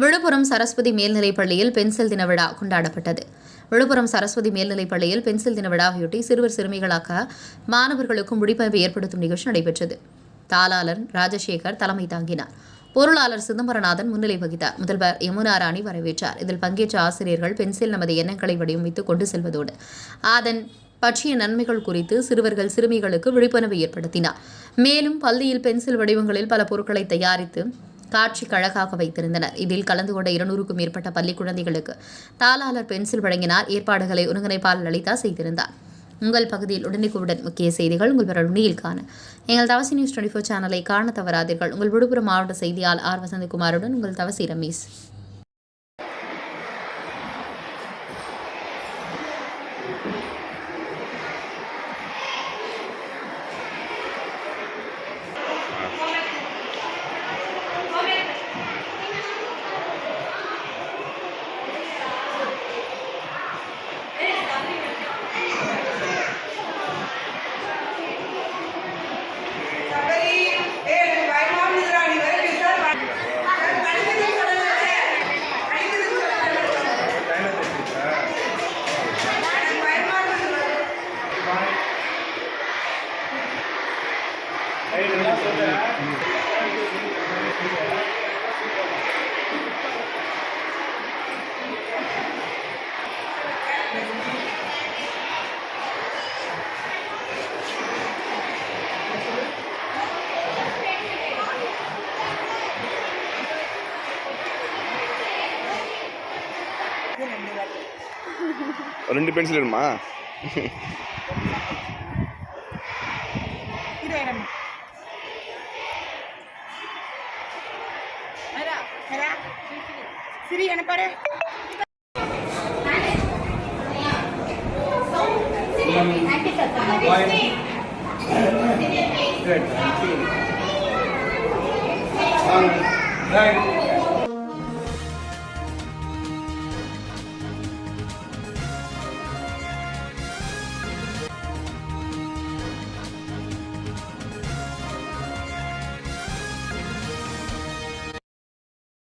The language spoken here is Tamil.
விழுப்புரம் சரஸ்வதி மேல்நிலைப் பள்ளியில் பென்சில் தின விழா கொண்டாடப்பட்டது. விழுப்புரம் சரஸ்வதி மேல்நிலைப் பள்ளியில் பென்சில் தின விழாவையொட்டி சிறுவர் சிறுமிகளாக மாணவர்களுக்கும் விழிப்புணர்வு ஏற்படுத்தும் நிகழ்ச்சி நடைபெற்றது. தாளாளர் ராஜசேகர் தலைமை தாங்கினார். பொருளாளர் சிதம்பரநாதன் முன்னிலை வகித்தார். முதல்வர் யமுனா ராணி வரவேற்றார். இதில் பங்கேற்ற ஆசிரியர்கள் பென்சில் நமது எண்ணங்களை வடிவமைத்து கொண்டு செல்வதோடு அதன் பற்றிய நன்மைகள் குறித்து சிறுவர்கள் சிறுமிகளுக்கு விழிப்புணர்வு ஏற்படுத்தினார். மேலும் பள்ளியில் பென்சில் வடிவங்களில் பல பொருட்களை தயாரித்து காட்சிக்கு அழகாக வைத்திருந்தனர். இதில் கலந்து கொண்ட 200க்கும் மேற்பட்ட பள்ளி குழந்தைகளுக்கு தாளாளர் பென்சில் வழங்கினார். ஏற்பாடுகளை ஒருங்கிணைப்பாளர் லலிதா செய்திருந்தார். உங்கள் பகுதியில் உடனுக்குடன் முக்கிய செய்திகள் உங்கள் விரல் காண எங்கள் தவசி நியூஸ் 24 சேனலை காண தவறாதீர்கள். உங்கள் விழுப்புரம் மாவட்ட செய்தியாளர் ஆர் வசந்தகுமாருடன் உங்கள் தவசி ரமேஷ். ரெண்டு பென்சில் வேணுமா? சரி என்ன பாரு. Good.